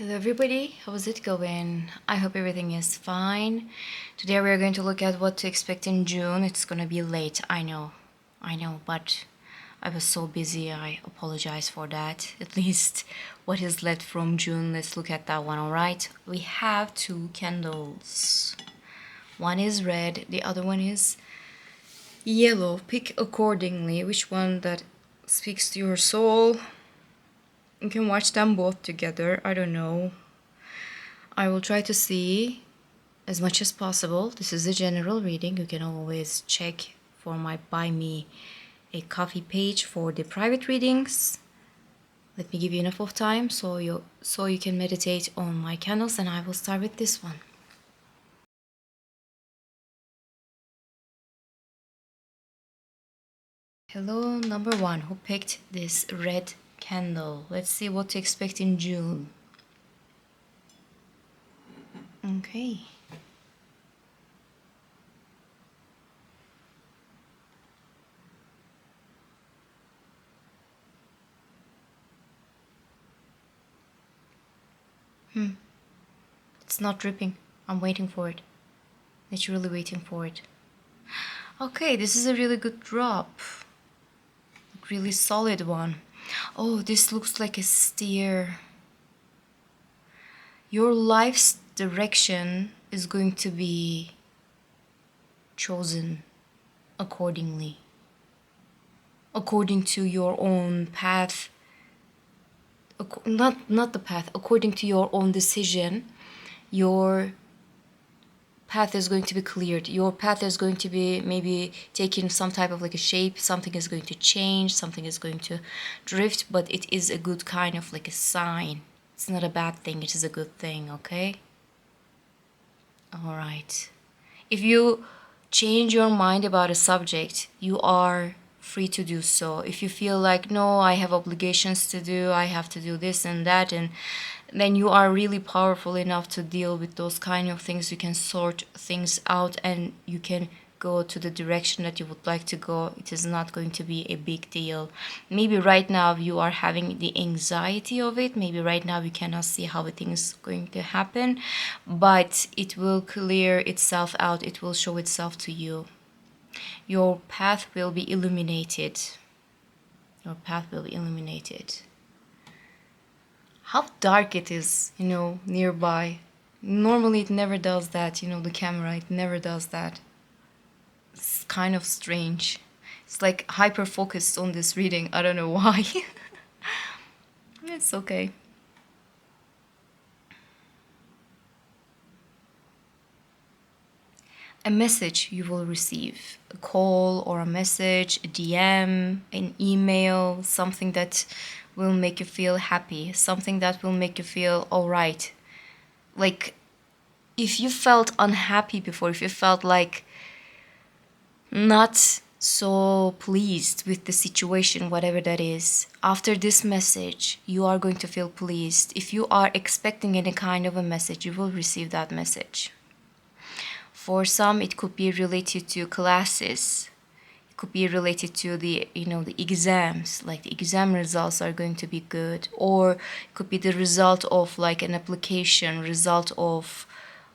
Hello everybody, how is it going? I hope everything is fine. Today we are going to look at what to expect in June. It's gonna be late, I know, but I was so busy, I apologize for that. At least what is left from June, let's look at that one, alright? We have two candles. One is red, the other one is yellow. Pick accordingly which one that speaks to your soul. You can watch them both together, I don't know. I will try to see as much as possible. This is a general reading. You can always check for my buy me a coffee page for the private readings. Let me give you enough of time so you can meditate on my candles, and I will start with this one. Hello, number one, who picked this red candle. Let's see what to expect in June. Okay. It's not dripping. I'm waiting for it. Literally waiting for it. Okay, this is a really good drop. Really solid one. Oh, this looks like a steer. Your life's direction is going to be chosen accordingly, according to your own path. Not the path, according to your own decision. Your path is going to be cleared. Your path is going to be maybe taking some type of like a shape. Something is going to change, something is going to drift, but it is a good kind of like a sign. It's not a bad thing, it is a good thing, okay? All right. If you change your mind about a subject, you are free to do so. If you feel like, no, I have obligations to do, I have to do this and that, and then you are really powerful enough to deal with those kind of things. You can sort things out and you can go to the direction that you would like to go. It is not going to be a big deal. Maybe right now you are having the anxiety of it. Maybe right now you cannot see how things going to happen, but it will clear itself out. It will show itself to you. Your path will be illuminated. Your path will be illuminated. How dark it is, nearby. Normally it never does that, the camera, it never does that. It's kind of strange. It's like hyper focused on this reading. I don't know why. It's okay. A message you will receive, a call or a message, a DM, an email, something that will make you feel happy, something that will make you feel all right. Like, if you felt unhappy before, if you felt like not so pleased with the situation, whatever that is, after this message, you are going to feel pleased. If you are expecting any kind of a message, you will receive that message. For some, it could be related to classes. It could be related to the exams, like the exam results are going to be good. Or it could be the result of like an application, result of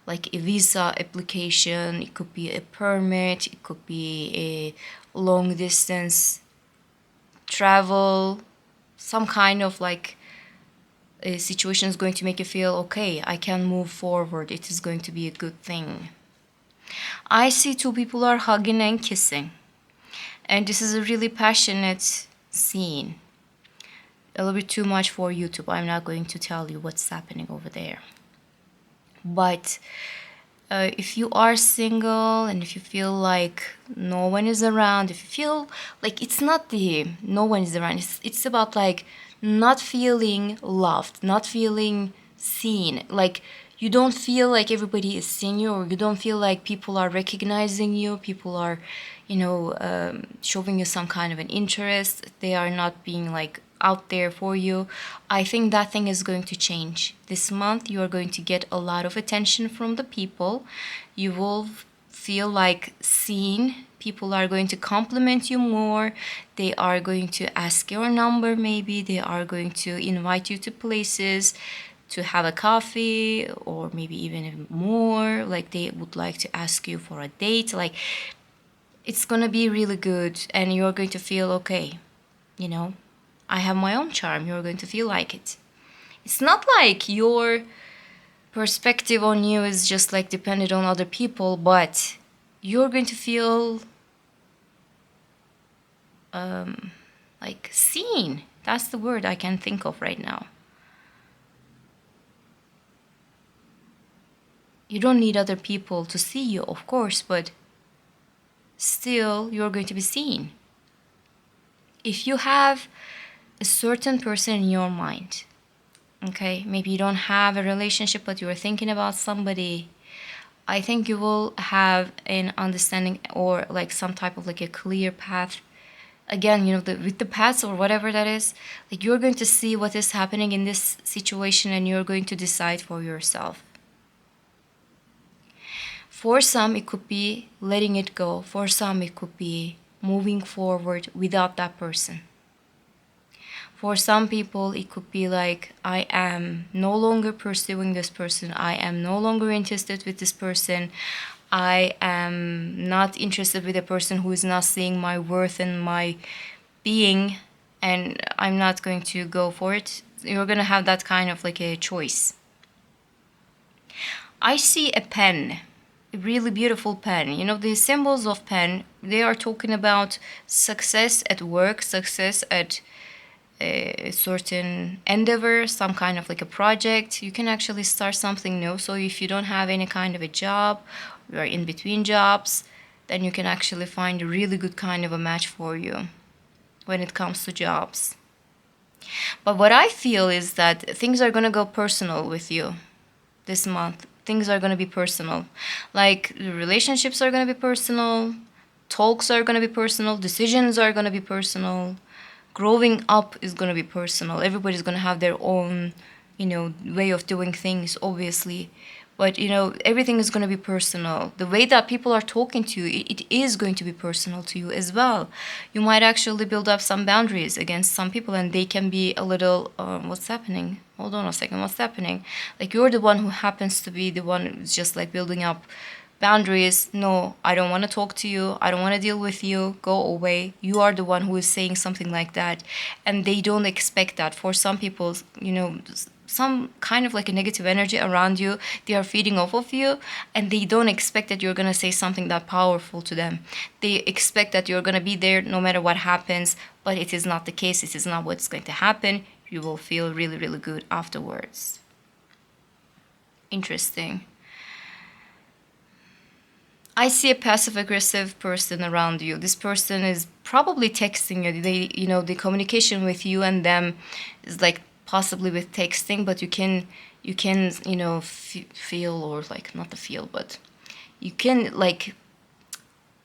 like a visa application. It could be a permit. It could be a long distance travel. Some kind of like a situation is going to make you feel, okay, I can move forward. It is going to be a good thing. I see two people are hugging and kissing. And this is a really passionate scene. A little bit too much for YouTube. I'm not going to tell you what's happening over there. But if you are single and if you feel like no one is around, if you feel like it's not the no one is around, it's about like not feeling loved, not feeling seen. Like, you don't feel like everybody is seeing you, or you don't feel like people are recognizing you, people are, showing you some kind of an interest. They are not being like out there for you. I think that thing is going to change. This month, you are going to get a lot of attention from the people. You will feel like seen. People are going to compliment you more. They are going to ask your number maybe. They are going to invite you to places. to have a coffee, or maybe even more. Like they would like to ask you for a date. Like it's gonna be really good, and you're going to feel okay. You know, I have my own charm. You're going to feel like it. It's not like your perspective on you is just like dependent on other people, but you're going to feel like seen. That's the word I can think of right now. You don't need other people to see you, of course, but still you're going to be seen. If you have a certain person in your mind, okay, maybe you don't have a relationship, but you're thinking about somebody, I think you will have an understanding or like some type of like a clear path. Again, with the paths or whatever that is, like you're going to see what is happening in this situation and you're going to decide for yourself. For some, it could be letting it go. For some, it could be moving forward without that person. For some people, it could be like, I am no longer pursuing this person. I am no longer interested with this person. I am not interested with a person who is not seeing my worth and my being, and I'm not going to go for it. You're going to have that kind of like a choice. I see a pen, a really beautiful pen. The symbols of pen, they are talking about success at work, success at a certain endeavor, some kind of like a project. You can actually start something new. So if you don't have any kind of a job, you are in between jobs, then you can actually find a really good kind of a match for you when it comes to jobs. But what I feel is that things are going to go personal with you this month. Things are going to be personal. Like relationships are going to be personal, talks are going to be personal, decisions are going to be personal. Growing up is going to be personal. Everybody's going to have their own, way of doing things, obviously. But, everything is going to be personal. The way that people are talking to you, it is going to be personal to you as well. You might actually build up some boundaries against some people, and they can be a little, what's happening? Hold on a second, what's happening? Like, you're the one who happens to be the one who's just, like, building up boundaries. No, I don't want to talk to you. I don't want to deal with you. Go away. You are the one who is saying something like that. And they don't expect that. For some people, some kind of like a negative energy around you, they are feeding off of you, and they don't expect that you're going to say something that powerful to them. They expect that you're going to be there no matter what happens, but it is not the case. It is not what's going to happen. You will feel really, really good afterwards. Interesting. I see a passive aggressive person around you. This person is probably texting you. The communication with you and them is like possibly with texting, but you can feel, or like not the feel, but you can like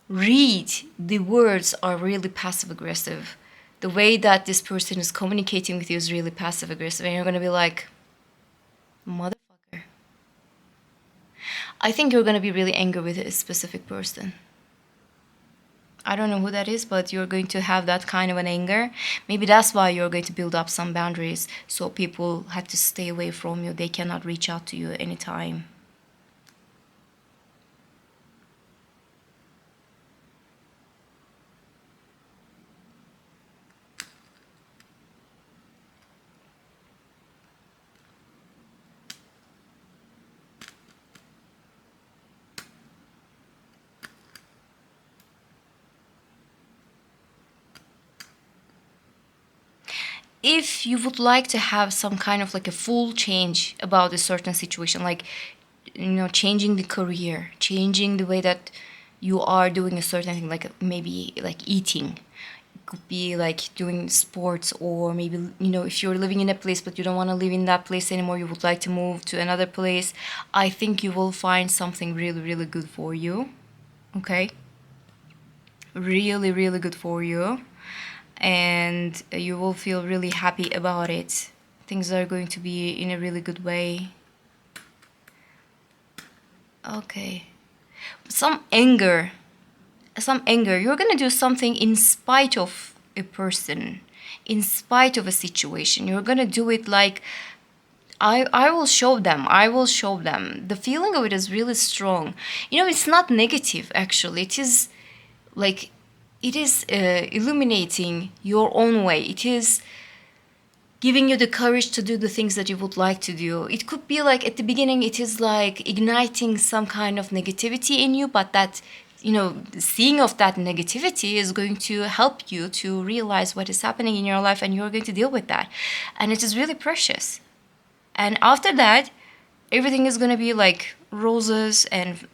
read the words are really passive aggressive. The way that this person is communicating with you is really passive aggressive, and you're gonna be like, motherfucker. I think you're gonna be really angry with a specific person. I don't know who that is, but you're going to have that kind of an anger. Maybe that's why you're going to build up some boundaries, so people have to stay away from you. They cannot reach out to you anytime. If you would like to have some kind of like a full change about a certain situation, like changing the career, changing the way that you are doing a certain thing, like maybe like eating, it could be like doing sports, or maybe if you're living in a place but you don't want to live in that place anymore, you would like to move to another place, I think you will find something really, really good for you. Okay, really, really good for you, and you will feel really happy about it. Things are going to be in a really good way. Okay. Some anger. You're going to do something in spite of a person, in spite of a situation. You're going to do it like, I will show them. I will show them. The feeling of it is really strong. It's not negative actually. It is like, it is illuminating your own way. It is giving you the courage to do the things that you would like to do. It could be like at the beginning, it is like igniting some kind of negativity in you, but that, the seeing of that negativity is going to help you to realize what is happening in your life, and you're going to deal with that. And it is really precious. And after that, everything is going to be like roses and,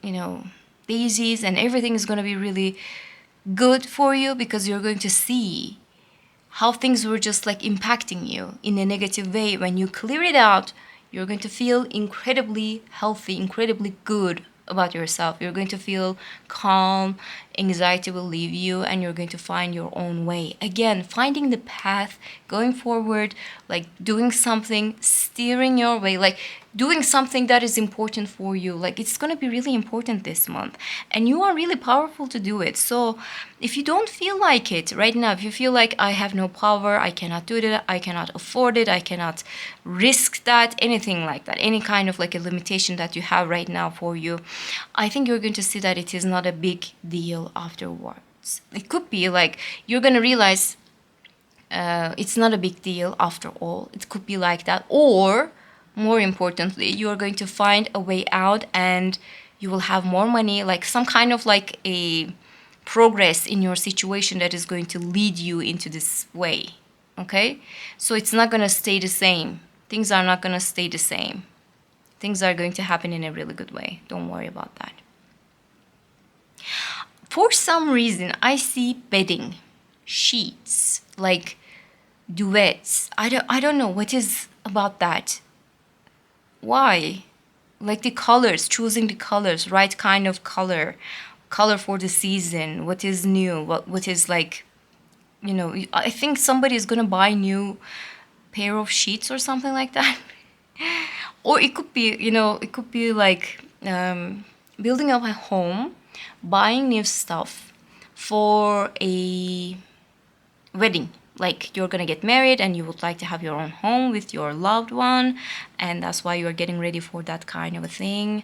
daisies, and everything is going to be really good for you, because you're going to see how things were just like impacting you in a negative way. When you clear it out, you're going to feel incredibly healthy, incredibly good about yourself. You're going to feel calm, anxiety will leave you, and you're going to find your own way. Again, finding the path, going forward, like doing something, steering your way, like doing something that is important for you. Like, it's going to be really important this month, and you are really powerful to do it. So if you don't feel like it right now, if you feel like I have no power, I cannot do it, I cannot afford it, I cannot risk that, anything like that, any kind of like a limitation that you have right now for you, I think you're going to see that it is not a big deal afterwards. It could be like you're going to realize it's not a big deal after all. It could be like that. Or more importantly, you are going to find a way out, and you will have more money, like some kind of like a progress in your situation that is going to lead you into this way. Okay? So it's not going to stay the same. Things are not going to stay the same. Things are going to happen in a really good way. Don't worry about that. For some reason, I see bedding, sheets, like duets. I don't know what is about that. Why? Like the colors, choosing the colors, right kind of color for the season, what is new, what is like, I think somebody is gonna buy new pair of sheets or something like that. Or it could be, like building up a home, buying new stuff for a wedding. Like, you're gonna get married and you would like to have your own home with your loved one, and that's why you're getting ready for that kind of a thing.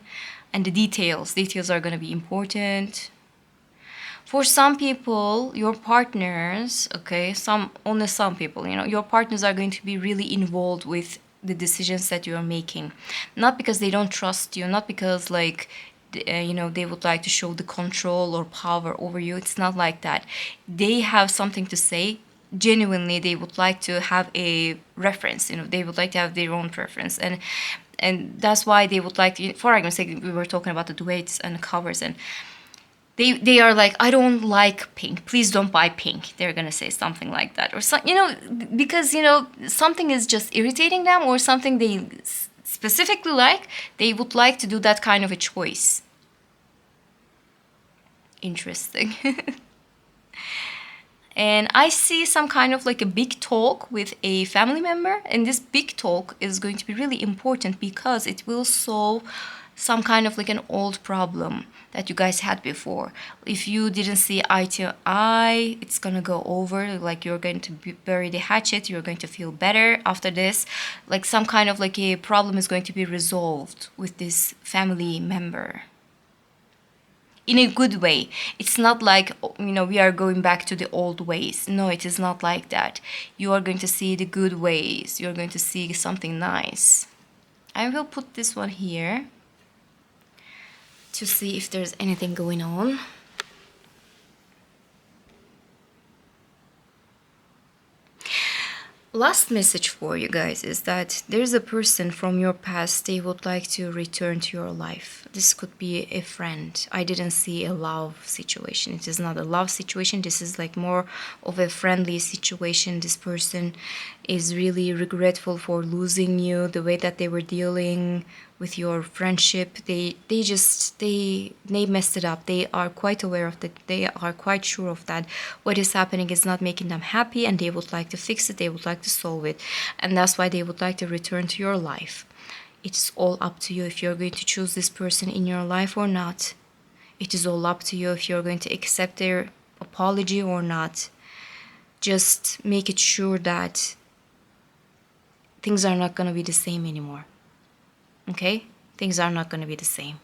And the details are gonna be important. For some people, your partners, okay, only some people, your partners are going to be really involved with the decisions that you're making. Not because they don't trust you, not because like they would like to show the control or power over you. It's not like that. They have something to say. Genuinely, they would like to have a reference. They would like to have their own preference, and that's why they would like to. For argument's sake, we were talking about the duets and the covers, and they are like, I don't like pink. Please don't buy pink. They're gonna say something like that, or because something is just irritating them, or something they specifically like. They would like to do that kind of a choice. Interesting. And I see some kind of like a big talk with a family member, and this big talk is going to be really important because it will solve some kind of like an old problem that you guys had before. If you didn't see eye to eye, it's gonna go over. Like, you're going to bury the hatchet. You're going to feel better after this. Like, some kind of like a problem is going to be resolved with this family member in a good way. It's not like, we are going back to the old ways. No, it is not like that. You are going to see the good ways. You're going to see something nice. I will put this one here to see if there's anything going on. Last message for you guys is that there's a person from your past. They would like to return to your life. This could be a friend. I didn't see a love situation. It is not a love situation. This is like more of a friendly situation. This person is really regretful for losing you, the way that they were dealing with your friendship. They messed it up. They are quite aware of that. They are quite sure of that. What is happening is not making them happy, and they would like to fix it. They would like to solve it, and that's why they would like to return to your life. It's all up to you if you're going to choose this person in your life or not. It is all up to you if you're going to accept their apology or not. Just make it sure that things are not going to be the same anymore. Okay? Things are not going to be the same.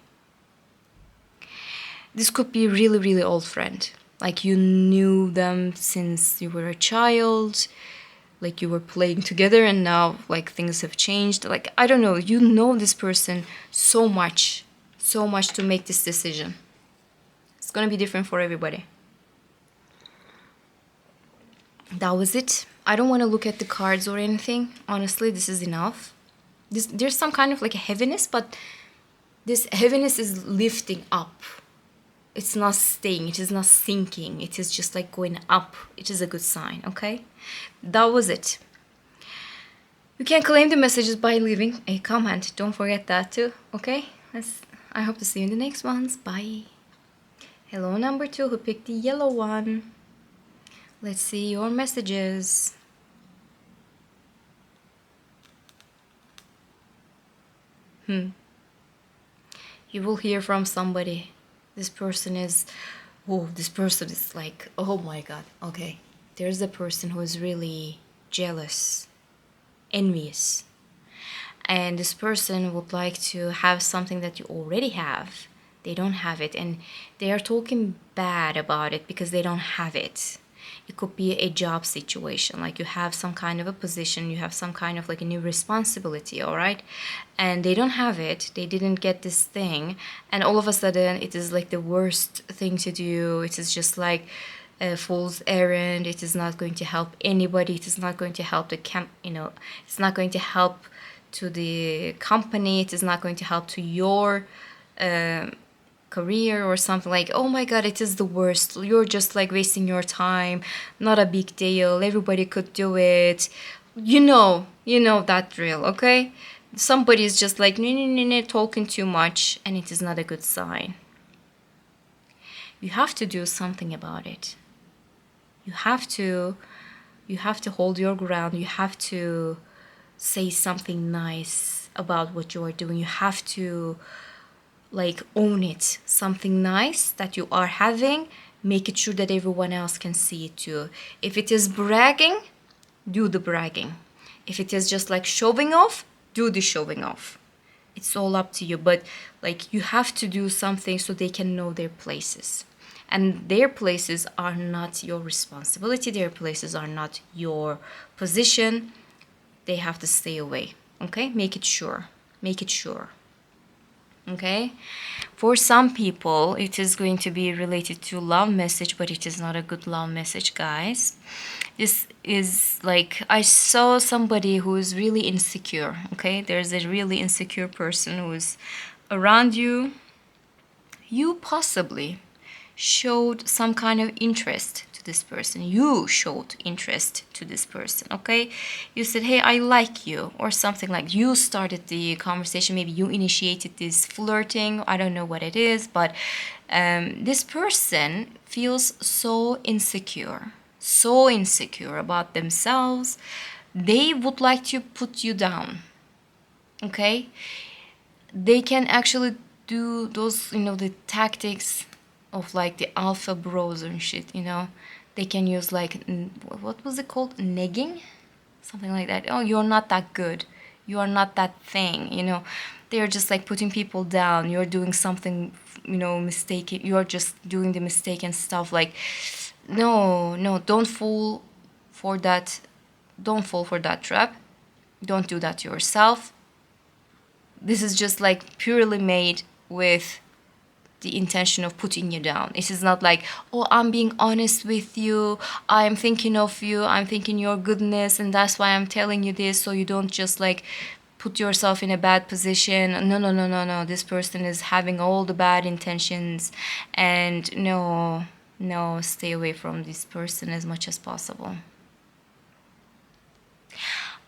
This could be a really, really old friend. Like you knew them since you were a child. Like you were playing together and now like things have changed. Like, I don't know. You know this person so much to make this decision. It's going to be different for everybody. That was it. I don't want to look at the cards or anything. Honestly, this is enough. There's some kind of like a heaviness, but this heaviness is lifting up. It's not staying, it is not sinking, it is just like going up. It is a good sign, okay? That was it. You can claim the messages by leaving a comment. Don't forget that too, okay? I hope to see you in the next ones. Bye. Hello, number 2, who picked the yellow one. Let's see your messages. You will hear from somebody. This person is like, oh my god, okay. There's a person who is really jealous, envious. And this person would like to have something that you already have. They don't have it, and they are talking bad about it because they don't have it. It could be a job situation, like you have some kind of a position, you have some kind of like a new responsibility, all right? And they don't have it, they didn't get this thing, and all of a sudden it is like the worst thing to do. It is just like a fool's errand. It is not going to help anybody. It is not going to help the it's not going to help to the company. It is not going to help to your career or something. Like, oh my god, it is the worst. You're just like wasting your time. Not a big deal. Everybody could do it. You know that drill, okay? Somebody is just like talking too much, and it is not a good sign. You have to do something about it. You have to hold your ground. You have to say something nice about what you are doing. You have to like own it. Something nice that you are having, make it sure that everyone else can see it too. If it is bragging, do the bragging. If it is just like showing off, do the showing off. It's all up to you, but like you have to do something so they can know their places. And their places are not your responsibility. Their places are not your position. They have to stay away. Okay? Make it sure. Make it sure. Okay? For some people, it is going to be related to love message, but it is not a good love message, guys. This is like, I saw somebody who is really insecure. Okay? There's a really insecure person who is around you. You possibly showed some kind of interest to this person. You showed interest to this person, okay? You said, hey, I like you, or something. Like you started the conversation. Maybe you initiated this flirting. I don't know what it is, but this person feels so insecure about themselves. They would like to put you down, okay? They can actually do those, the tactics of like the alpha bros and shit, They can use like, what was it called? Negging? Something like that. Oh, you're not that good. You are not that thing, They're just like putting people down. You're doing something, mistaken. You're just doing the mistake and stuff. Like, no, don't fall for that. Don't fall for that trap. Don't do that to yourself. This is just like purely made with the intention of putting you down. It is not like, oh, I'm being honest with you, I'm thinking of you, I'm thinking your goodness, and that's why I'm telling you this, so you don't just like put yourself in a bad position. No. This person is having all the bad intentions, and no, stay away from this person as much as possible.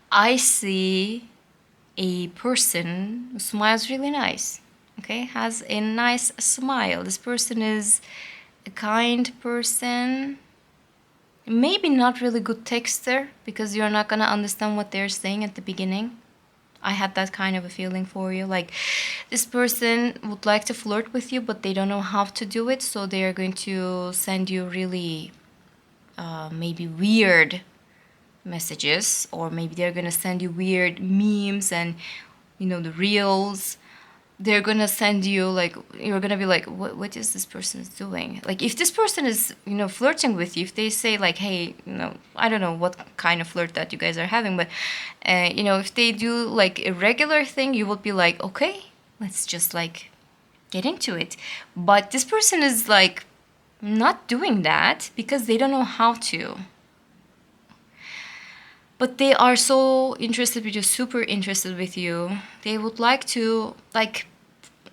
I see a person who smiles really nice. Okay, has a nice smile. This person is a kind person. Maybe not really good texter, because you're not gonna understand what they're saying at the beginning. I had that kind of a feeling for you. Like, this person would like to flirt with you, but they don't know how to do it, so they are going to send you really maybe weird messages, or maybe they're gonna send you weird memes and the reels. They're gonna send you like, you're gonna be like, what is this person doing? Like, if this person is flirting with you, if they say like, hey, I don't know what kind of flirt that you guys are having, but if they do like a regular thing, you would be like, okay, let's just like get into it. But this person is like not doing that because they don't know how to. But they are so interested with you, super interested with you. They would like to, like,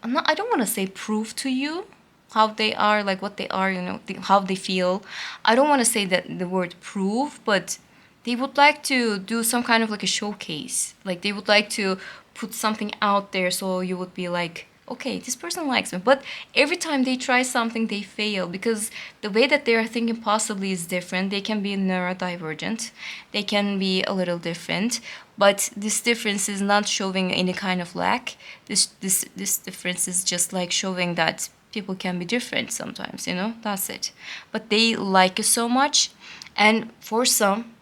I don't want to say prove to you how they are, like what they are, how they feel. I don't want to say that the word prove, but they would like to do some kind of like a showcase. Like, they would like to put something out there so you would be like, okay, this person likes me. But every time they try something, they fail because the way that they are thinking possibly is different. They can be neurodivergent. They can be a little different. But this difference is not showing any kind of lack. This difference is just like showing that people can be different sometimes, That's it. But they like you so much. And for some,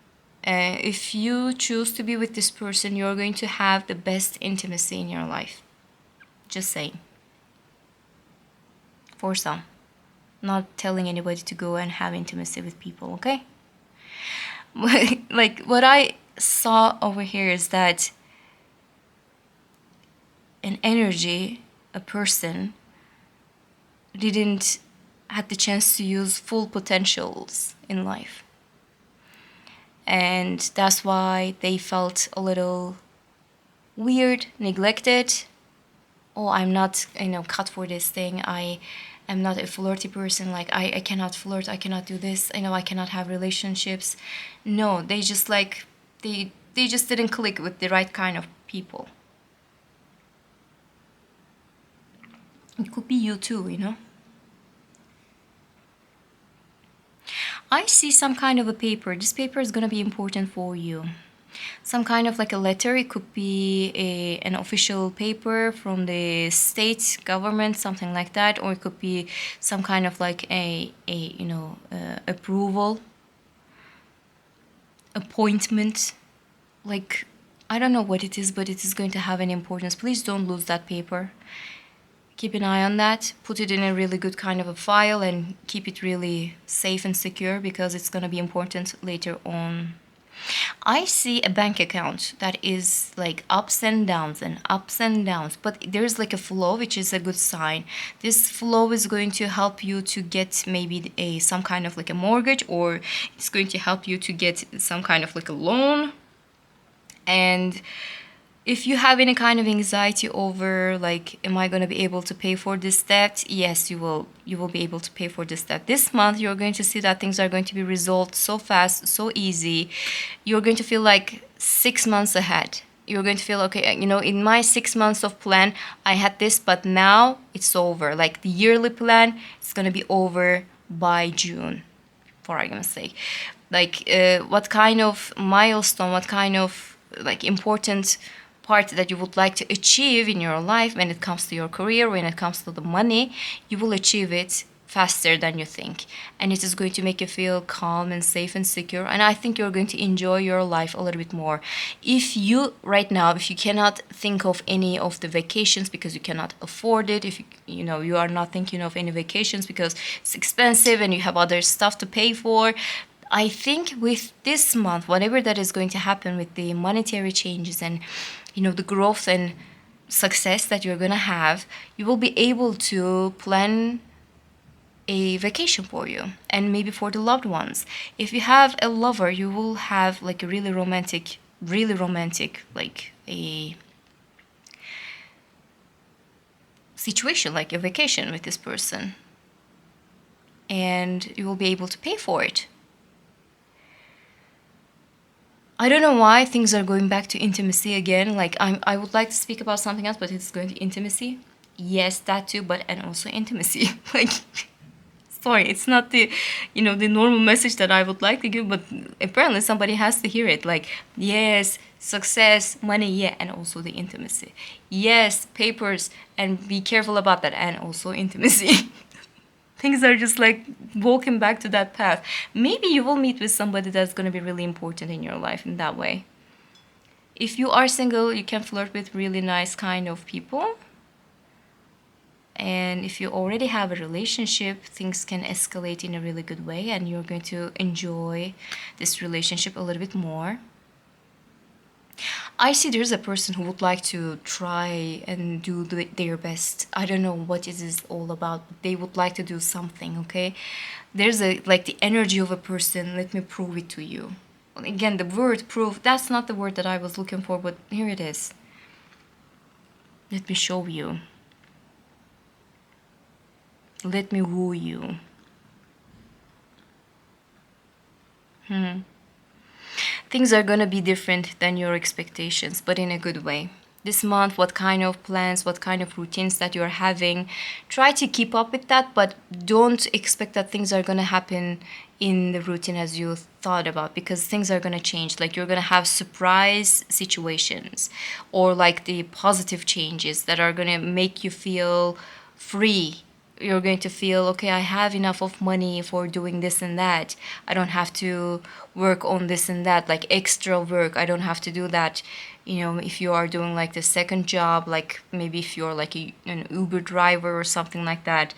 if you choose to be with this person, you're going to have the best intimacy in your life. Just saying. For some. Not telling anybody to go and have intimacy with people, okay? Like, what I saw over here is that an energy, a person, didn't have the chance to use full potentials in life. And that's why they felt a little weird, neglected. Oh, I'm not, cut for this thing. I am not a flirty person. Like, I cannot flirt. I cannot do this. I cannot have relationships. No, they just like, they just didn't click with the right kind of people. It could be you too, I see some kind of a paper. This paper is going to be important for you. Some kind of like a letter. It could be an official paper from the state government, something like that, or it could be some kind of like a approval, appointment. Like, I don't know what it is, but it is going to have an importance. Please don't lose that paper. Keep an eye on that. Put it in a really good kind of a file and keep it really safe and secure because it's going to be important later on. I see a bank account that is like ups and downs, but there's like a flow, which is a good sign. This flow is going to help you to get maybe some kind of like a mortgage, or it's going to help you to get some kind of like a loan. And if you have any kind of anxiety over like, am I going to be able to pay for this debt? Yes, you will be able to pay for this debt. This month, you're going to see that things are going to be resolved so fast, so easy. You're going to feel like 6 months ahead. You're going to feel, okay, in my 6 months of plan, I had this, but now it's over. Like, the yearly plan, it's going to be over by June, for argument's sake. Like, what kind of milestone, what kind of like important part that you would like to achieve in your life when it comes to your career, when it comes to the money, you will achieve it faster than you think. And it is going to make you feel calm and safe and secure. And I think you're going to enjoy your life a little bit more. If you, right now, if you cannot think of any of the vacations because you cannot afford it, if you are not thinking of any vacations because it's expensive and you have other stuff to pay for, I think with this month, whatever that is going to happen with the monetary changes and the growth and success that you're going to have, you will be able to plan a vacation for you and maybe for the loved ones. If you have a lover, you will have like a really romantic, like a situation, like a vacation with this person. And you will be able to pay for it. I don't know why things are going back to intimacy again. Like, I would like to speak about something else, but it's going to intimacy. Yes, that too, and also intimacy. Like, sorry, it's not the normal message that I would like to give, but apparently somebody has to hear it. Like, yes, success, money, yeah, and also the intimacy. Yes, papers, and be careful about that, and also intimacy. Things are just like walking back to that path. Maybe you will meet with somebody that's going to be really important in your life in that way. If you are single, you can flirt with really nice kind of people. And if you already have a relationship, things can escalate in a really good way, and you're going to enjoy this relationship a little bit more. I see there's a person who would like to try and do their best. I don't know what it is all about, but they would like to do something, okay? There's a like the energy of a person. Let me prove it to you. Well, again, the word prove, that's not the word that I was looking for, but here it is. Let me show you. Let me woo you. Things are gonna be different than your expectations, but in a good way. This month, what kind of plans, what kind of routines that you're having, try to keep up with that, but don't expect that things are gonna happen in the routine as you thought about, because things are gonna change. Like you're gonna have surprise situations, or like the positive changes that are gonna make you feel free. You're going to feel, okay, I have enough of money for doing this and that. I don't have to work on this and that, like extra work. I don't have to do that. You know, if you are doing like the second job, like maybe if you're like an Uber driver or something like that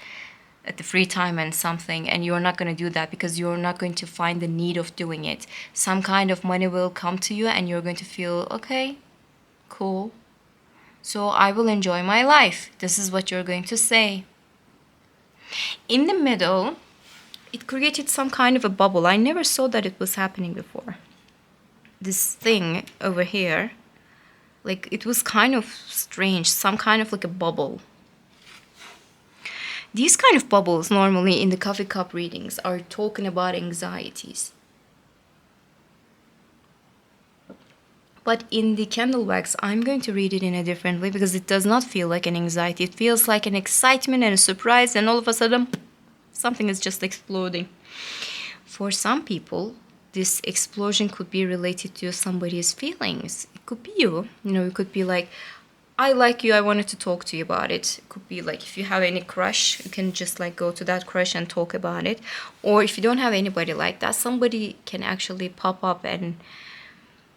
at the free time and something, and you're not going to do that because you're not going to find the need of doing it. Some kind of money will come to you and you're going to feel, okay, cool. So I will enjoy my life. This is what you're going to say. In the middle, it created some kind of a bubble. I never saw that it was happening before. This thing over here, like it was kind of strange, some kind of like a bubble. These kind of bubbles normally in the coffee cup readings are talking about anxieties. But in the candle wax, I'm going to read it in a different way because it does not feel like an anxiety. It feels like an excitement and a surprise, and all of a sudden, something is just exploding. For some people, this explosion could be related to somebody's feelings. It could be you. You know, it could be like, I like you, I wanted to talk to you about it. It could be like if you have any crush, you can just like go to that crush and talk about it. Or if you don't have anybody like that, somebody can actually pop up and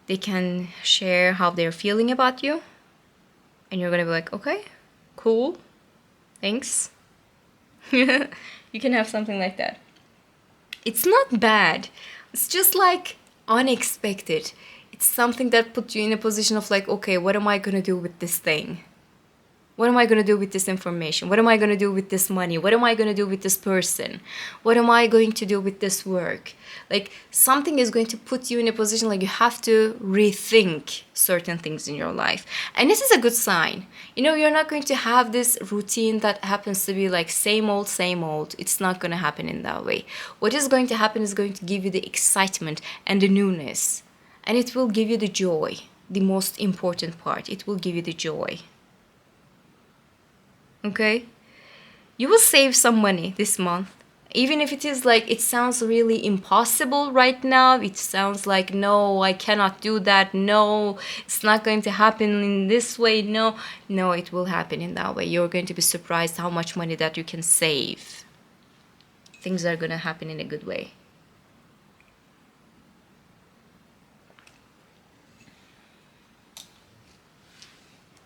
they can share how they're feeling about you. And you're gonna be like, okay, cool, thanks. You can have something like that. It's not bad. It's just like unexpected. It's something that puts you in a position of like, okay, what am I gonna do with this thing? What am I going to do with this information? What am I going to do with this money? What am I going to do with this person? What am I going to do with this work? Like something is going to put you in a position like you have to rethink certain things in your life. And this is a good sign. You know, you're not going to have this routine that happens to be like same old, same old. It's not going to happen in that way. What is going to happen is going to give you the excitement and the newness. And it will give you the joy. The most important part. It will give you the joy. Okay, you will save some money this month, even if it is like it sounds really impossible right now. It sounds like, no, I cannot do that. No, it's not going to happen in this way. No, it will happen in that way. You're going to be surprised how much money that you can save. Things are going to happen in a good way.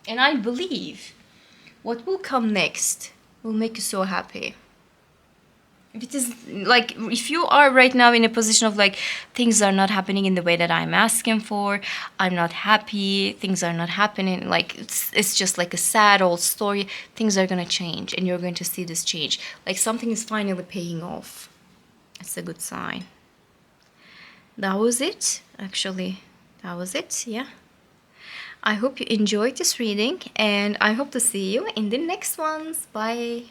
And I believe what will come next will make you so happy. If it is like, if you are right now in a position of like, things are not happening in the way that I'm asking for, I'm not happy, things are not happening, like it's just like a sad old story, things are gonna change and you're going to see this change. Like something is finally paying off. It's a good sign. That was it, actually. That was it, yeah. I hope you enjoyed this reading and I hope to see you in the next ones. Bye.